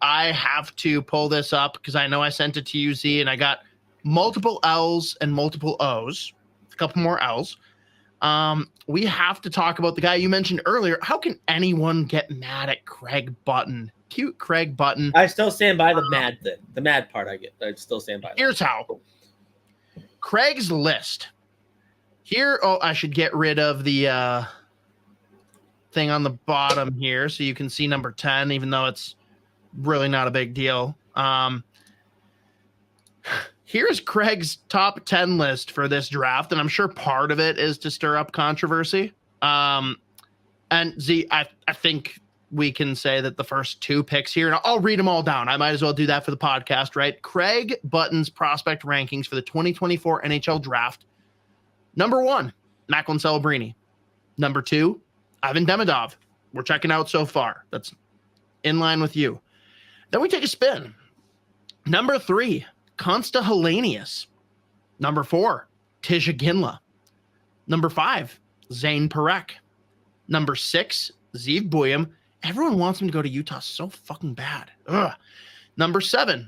I have to pull this up because I know I sent it to you, Z, and I got multiple L's and multiple O's, a couple more L's. We have to talk about the guy you mentioned earlier. How can anyone get mad at Craig Button? Cute Craig Button. I still stand by the mad thing. The mad part I get. I still stand by that. Here's how. Craig's list. Here, I should get rid of the thing on the bottom here so you can see number 10, even though it's really not a big deal. Here's Craig's top 10 list for this draft, and I'm sure part of it is to stir up controversy. And Z, I think we can say that the first 2 picks here, and I'll read them all down. I might as well do that for the podcast, right? Craig Button's prospect rankings for the 2024 NHL Draft. Number 1, Macklin Celebrini. Number 2, Ivan Demidov. We're checking out so far. That's in line with you. Then we take a spin. Number 3, Konsta Helenius. Number 4, Tij Iginla. Number 5, Zayne Parekh. Number 6, Zeev Buium. Everyone wants him to go to Utah so fucking bad. Ugh. Number 7,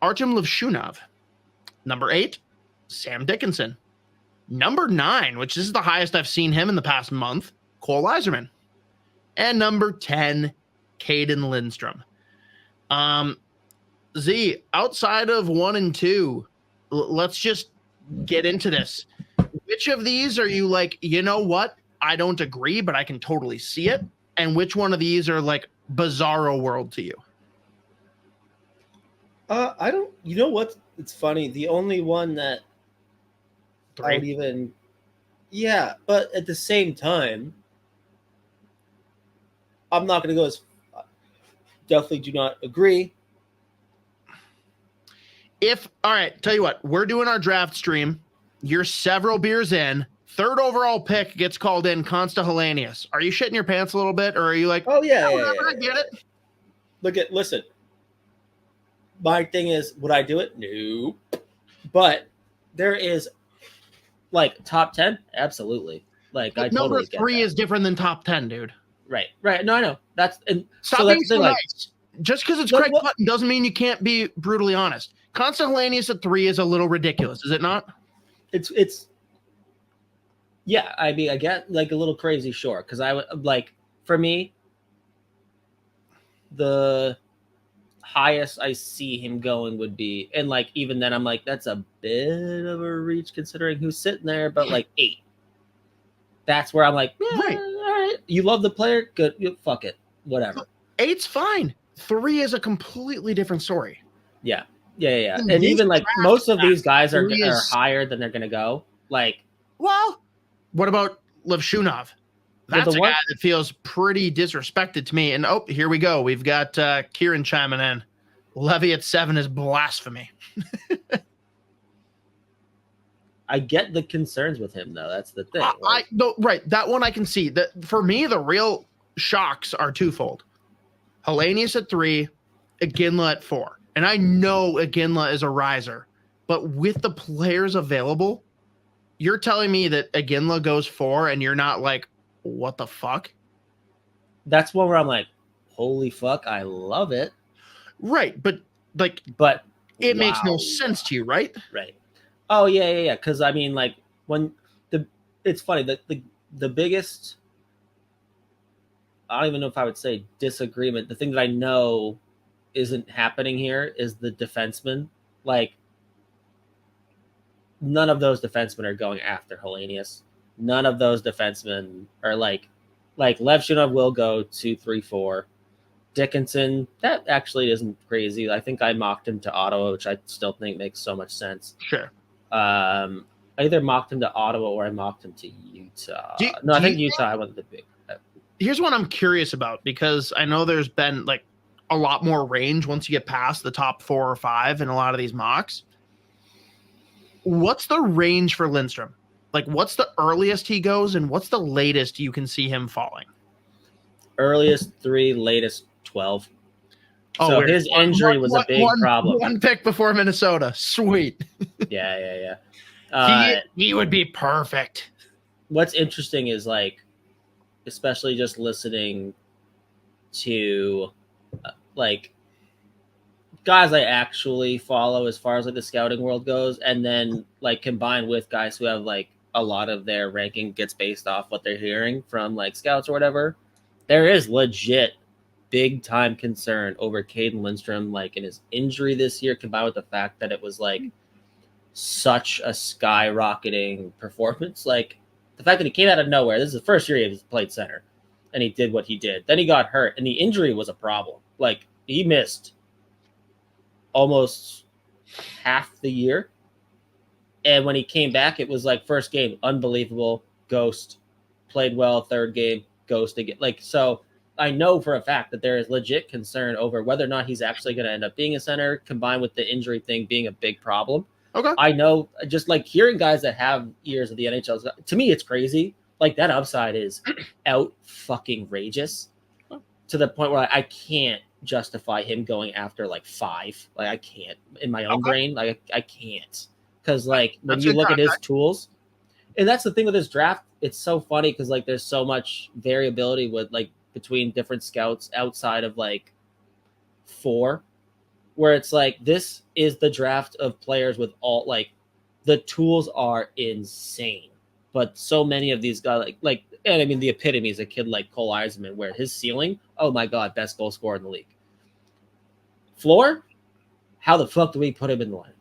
Artyom Levshunov. Number 8, Sam Dickinson. Number 9, which is the highest I've seen him in the past month, Cole Eiserman. And number 10, Cayden Lindstrom. Z, outside of 1 and 2, let's just get into this. Which of these are you like, you know what? I don't agree, but I can totally see it. And which one of these are like bizarro world to you? I don't, you know what? It's funny. The only one that I would even, yeah, but at the same time, I'm not going to go as, definitely do not agree. All right, tell you what, we're doing our draft stream. You're several beers in. 3rd overall pick gets called in, Konsta Helenius. Are you shitting your pants a little bit, or are you like, oh, yeah, I get it? Listen. My thing is, would I do it? No. But there is, like, top 10? Absolutely. Like, I totally number 3 is different than top 10, dude. Right. No, I know. Stop being so nice. Just because it's Craig Button doesn't mean you can't be brutally honest. Konsta Helenius at 3 is a little ridiculous, is it not? It's yeah, I mean, I get like a little crazy, sure. Because I would like, for me, the highest I see him going would be, and like even then I'm like, that's a bit of a reach considering who's sitting there, but like 8. That's where I'm like, yeah, right. All right. You love the player, good. Fuck it, whatever. 8's fine. 3 is a completely different story. Yeah. And even like most of these guys are higher than they're gonna go. Like, well, what about Levshunov? That's a guy that feels pretty disrespected to me. And here we go. We've got Kieran chiming in. Levy at 7 is blasphemy. I get the concerns with him, though. That's the thing. Right. That one I can see. That for me, the real shocks are twofold. Helenius at 3, Iginla at 4. And I know Iginla is a riser, but with the players available, you're telling me that Iginla goes 4 and you're not like, what the fuck? That's one where I'm like, holy fuck, I love it. Right, but it makes no sense to you, right? Right. Oh yeah. Because I mean, like it's funny that the biggest, I don't even know if I would say disagreement. The thing that I know isn't happening here is the defenseman. Like, none of those defensemen are going after Helenius. None of those defensemen are like Levshunov will go 2, 3, 4. Dickinson, that actually isn't crazy. I think I mocked him to Ottawa, which I still think makes so much sense. Sure. I either mocked him to Ottawa or I mocked him to Utah. I think Utah I went the big. Here's what I'm curious about, because I know there's been like a lot more range once you get past the top 4 or 5 in a lot of these mocks. What's the range for Lindstrom? Like, what's the earliest he goes and what's the latest you can see him falling? Earliest 3, latest 12. So his injury was a big problem. 1 pick before Minnesota. Sweet. Yeah. He would be perfect. What's interesting is, like, especially just listening to, like, guys I actually follow as far as like the scouting world goes, and then like combined with guys who have like a lot of their ranking gets based off what they're hearing from like scouts or whatever, there is legit big time concern over Cayden Lindstrom, like in his injury this year, combined with the fact that it was like such a skyrocketing performance. Like the fact that he came out of nowhere. This is the first year he played center, and he did what he did. Then he got hurt, and the injury was a problem. Like he missed almost half the year. And when he came back, it was like first game, unbelievable, ghost, played well, third game, ghost again. Like, so I know for a fact that there is legit concern over whether or not he's actually going to end up being a center, combined with the injury thing being a big problem. Okay. I know, just like hearing guys that have years of the NHL, to me, it's crazy. Like that upside is out fucking rageous to the point where I can't justify him going after like 5. Like I can't in my own brain. Like I can't, because like when you look at his tools, and that's the thing with this draft, it's so funny because like there's so much variability with like between different scouts outside of like 4, where it's like this is the draft of players with all like the tools are insane, but so many of these guys like and I mean the epitome is a kid like Cole Eiserman, where his ceiling, oh my god, best goal scorer in the league. Floor, how the fuck do we put him in the line?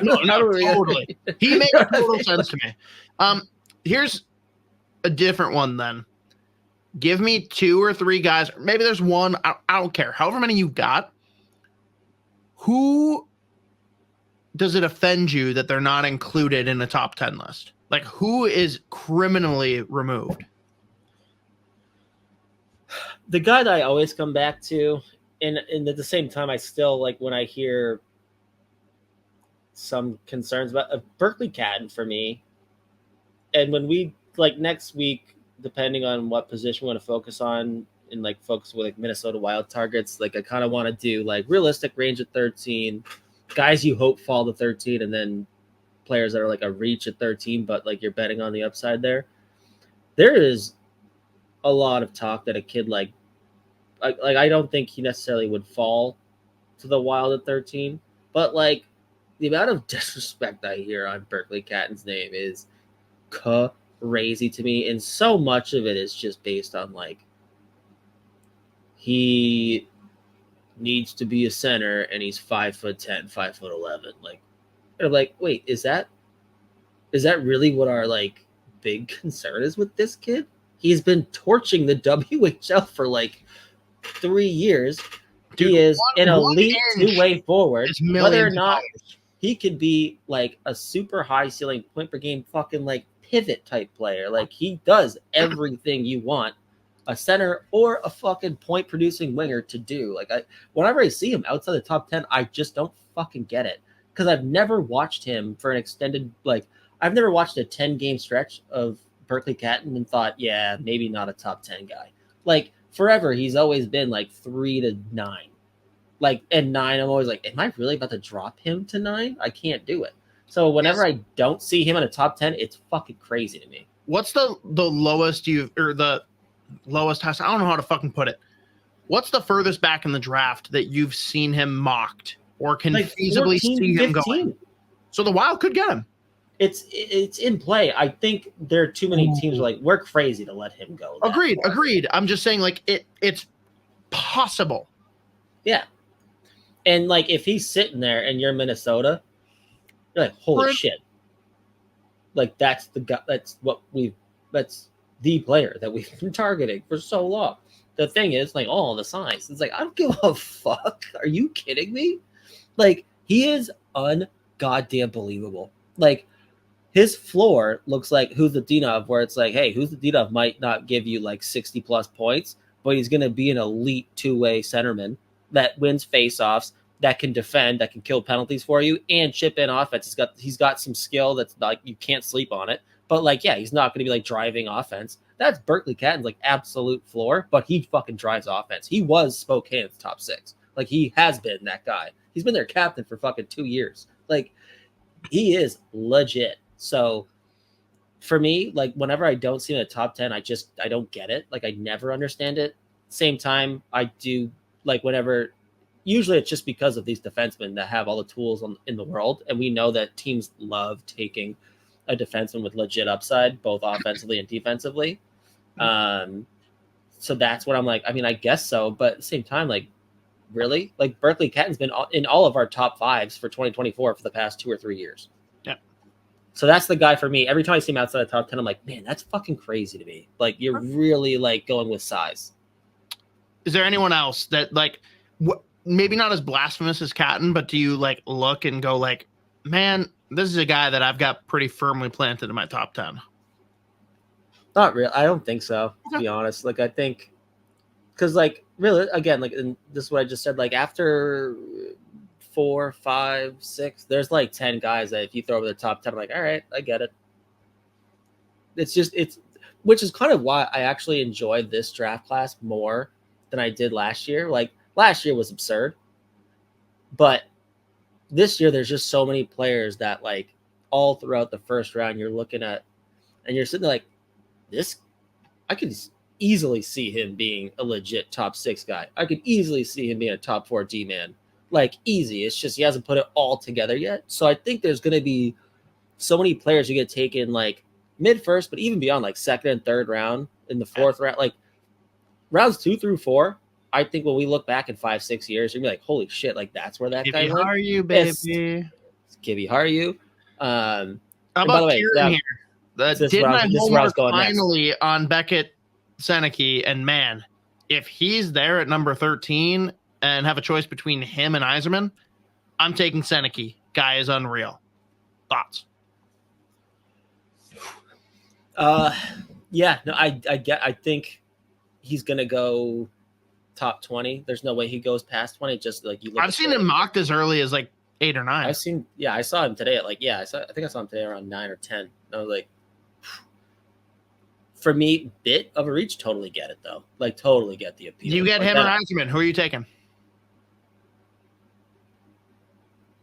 No, totally. He made total sense to me. Here's a different one then. Give me 2 or 3 guys. Maybe there's one. I don't care. However many you got. Who does it offend you that they're not included in a top 10 list? Like, who is criminally removed? The guy that I always come back to, and at the same time, I still like when I hear some concerns about Berkeley Catton for me. And when we like next week, depending on what position we want to focus on and like focus with like Minnesota Wild targets, like I kind of want to do like realistic range at 13, guys you hope fall to 13, and then players that are like a reach at 13, but like you're betting on the upside there. There is a lot of talk that a kid like I don't think he necessarily would fall to the Wild at 13, but like the amount of disrespect I hear on Berkeley Catton's name is crazy to me, and so much of it is just based on like he needs to be a center and he's 5'10", 5'11". Like, and I'm like, wait, is that really what our like big concern is with this kid? He's been torching the WHL for like 3 years. Dude, he is an elite 2-way forward. Whether or not he could be like a super high ceiling point per game fucking like pivot type player. Like he does everything you want a center or a fucking point producing winger to do. Like whenever I see him outside the top 10, I just don't fucking get it. Because I've never watched him for an extended, like I've never watched a 10-game stretch of Berkeley Catton and thought, yeah, maybe not a top 10 guy. Like forever, he's always been like 3 to 9. Like at 9, I'm always like, am I really about to drop him to 9? I can't do it. So whenever I don't see him in a top 10, it's fucking crazy to me. What's the lowest the lowest house? I don't know how to fucking put it. What's the furthest back in the draft that you've seen him mocked or can like feasibly 14, see 15. Him going? So the Wild could get him. It's in play. I think there are too many teams like we're crazy to let him go. Agreed. I'm just saying like it's possible. Yeah. And like if he's sitting there and you're Minnesota, you're like, holy shit. Like that's the guy, that's the player that we've been targeting for so long. The thing is, like, all the signs. It's like, I don't give a fuck. Are you kidding me? Like, he is ungoddamn believable. Like, his floor looks like Who's the Demidov, where it's like, hey, Who's the Demidov might not give you like 60 plus points, but he's going to be an elite 2-way centerman that wins faceoffs, that can defend, that can kill penalties for you, and chip in offense. He's got some skill that's like you can't sleep on it. But like, yeah, he's not going to be like driving offense. That's Berkeley Catton's like absolute floor, but he fucking drives offense. He was Spokane's top 6. Like he has been that guy. He's been their captain for fucking 2 years. Like he is legit. So for me, like whenever I don't see him in the top 10, I don't get it. Like I never understand it. Same time, I do like whenever usually it's just because of these defensemen that have all the tools in the world. And we know that teams love taking a defenseman with legit upside, both offensively and defensively. So that's what I'm like. I mean, I guess so. But at the same time, like, really? Like, Berkeley Ketten's been in all of our top fives for 2024 for the past 2 or 3 years. Yeah. So that's the guy for me. Every time I see him outside the top 10, I'm like, man, that's fucking crazy to me. Like, you're really, like, going with size. Is there anyone else that, like, maybe not as blasphemous as Catton, but do you, like, look and go, like, man, this is a guy that I've got pretty firmly planted in my top 10? Not real. I don't think so, to be honest. Like, I think, because, like, really, again, like, and this is what I just said, like, after 4, 5, 6, there's like 10 guys that if you throw over the top 10, I'm like, all right, I get it. Which is kind of why I actually enjoyed this draft class more than I did last year. Like, last year was absurd, but this year there's just so many players that, like, all throughout the first round you're looking at and you're sitting there like, this, I could easily see him being a legit top 6 guy. I could easily see him being a top 4 D-man. Like, easy. It's just he hasn't put it all together yet. So I think there's going to be so many players who get taken, like, mid-first, but even beyond, like, second and third round, in the fourth round. Like, rounds 2 through 4, I think when we look back in 5, 6 years, you're going to be like, holy shit, like, that's where that guy went. How are you, baby? Kibby, how are you? How about Kieran here? Did my homework finally on Beckett Sennecke, and man, if he's there at number 13 and have a choice between him and Eiserman, I'm taking Sennecke. Guy is unreal. Thoughts? Yeah, no, I think he's gonna go top 20. There's no way he goes past 20. Just like you look, I've seen him mocked as early as like 8 or 9. I saw him today at like, I think I saw him today around 9 or 10. And I was like, for me, bit of a reach. Totally get it though. Like, totally get the appeal. You get like him or Eiserman? Who are you taking?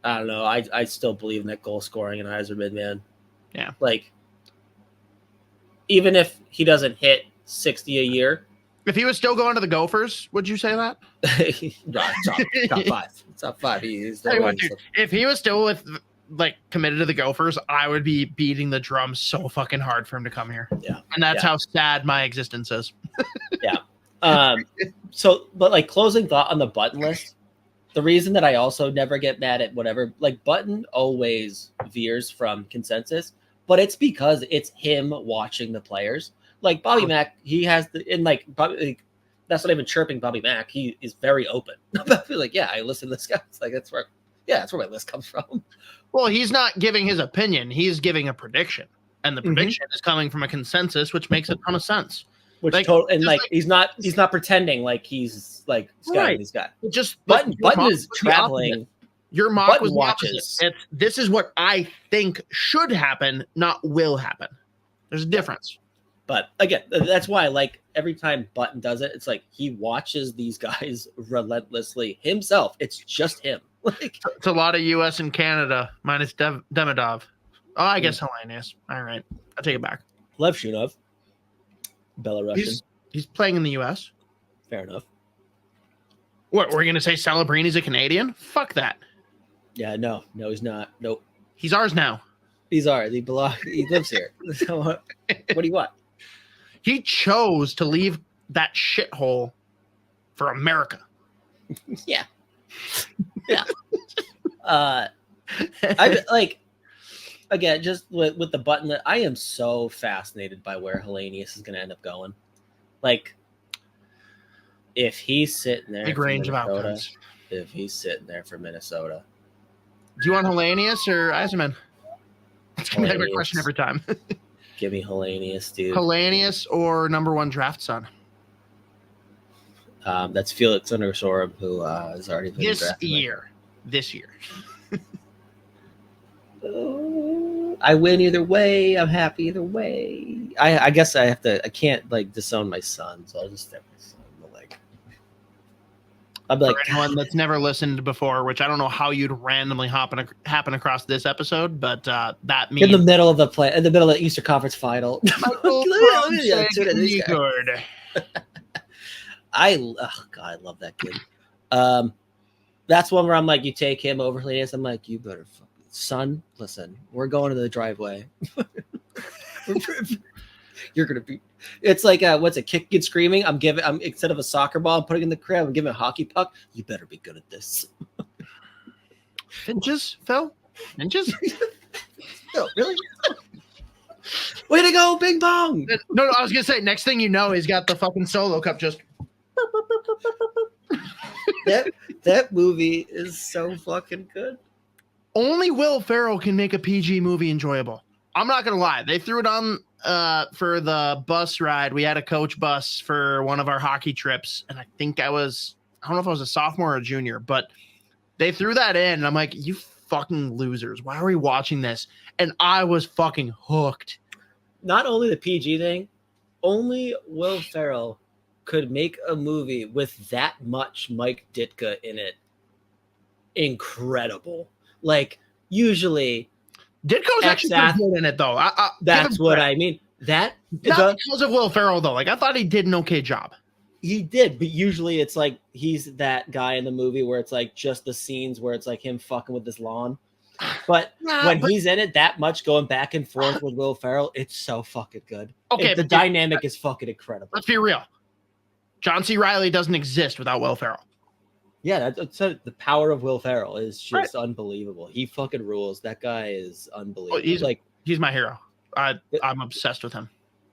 I don't know. I still believe in that goal scoring in Eiserman, man. Yeah. Like, even if he doesn't hit 60 a year. If he was still going to the Gophers, would you say that? No, top 5. Top 5. If he was still like committed to the Gophers, I would be beating the drum so fucking hard for him to come here. Yeah. And that's how sad my existence is. Yeah. So, but like, closing thought on the Button list, the reason that I also never get mad at whatever, like, Button always veers from consensus, but it's because it's him watching the players. Like, Bobby Mack, he has that's not even chirping Bobby Mack. He is very open. Like, yeah, I listen to this guy. It's like, that's where my list comes from. Well, he's not giving his opinion. He's giving a prediction. And the prediction is coming from a consensus, which makes a ton of sense. Which he's not pretending like he's like scouting these guys. Just Button is traveling. Your mock was watches. This is what I think should happen, not will happen. There's a difference. But again, that's why, like, every time Button does it, it's like he watches these guys relentlessly himself. It's just him. Like, it's a lot of U.S. and Canada minus Demidov. Oh, I guess Helenius. All right, I take it back. Levshunov, Belarusian. He's playing in the U.S. Fair enough. What, we're gonna say Celebrini's a Canadian? Fuck that. Yeah, no, he's not. Nope. He's ours now. He's ours. He lives here. So, what do you want? He chose to leave that shithole for America. Yeah. Yeah. I like, again, just with the Button, I am so fascinated by where Helenius is going to end up going. Like, if he's sitting there, big range of outcomes. If he's sitting there for Minnesota, do you want Helenius or Eiserman? It's gonna be my question every time. Give me Helenius, dude. Helenius or number 1 draft son? That's Felix Undersorum, who has already been drafted. This year. I win either way. I'm happy either way. I guess I can't, like, disown my son, so I'll just step my son. Like, I'm like, for anyone that's never listened before, which I don't know how you'd randomly happen across this episode, but that means in the middle of the Eastern Conference final. I love that kid. That's one where I'm like, you take him over Helenius. I'm like, you better, son, listen, we're going to the driveway. You're gonna be. It's like what's it? Kicking and screaming. I'm instead of a soccer ball, I'm putting in the crib. I'm giving a hockey puck. You better be good at this. Finches, Phil. Finches. No, really. Way to go, Bing Bong. No, I was gonna say. Next thing you know, he's got the fucking solo cup. Just that movie is so fucking good. Only Will Ferrell can make a PG movie enjoyable. I'm not gonna lie. They threw it on for the bus ride. We had a coach bus for one of our hockey trips, and I think I don't know if I was a sophomore or a junior, but they threw that in, and I'm like, you fucking losers. Why are we watching this? And I was fucking hooked. Not only the PG thing, only Will Ferrell could make a movie with that much Mike Ditka in it. Incredible. Like, usually Ditko's actually pretty good in it, though. That's what I mean. Not because of Will Ferrell, though. Like, I thought he did an okay job. He did, but usually it's like he's that guy in the movie where it's like just the scenes where it's like him fucking with this lawn. But he's in it that much, going back and forth with Will Ferrell, it's so fucking good. Okay, the dynamic is fucking incredible. Let's be real. John C. Reilly doesn't exist without Will Ferrell. Yeah, the power of Will Ferrell is just unbelievable. He fucking rules. That guy is unbelievable. He's my hero. I'm obsessed with him.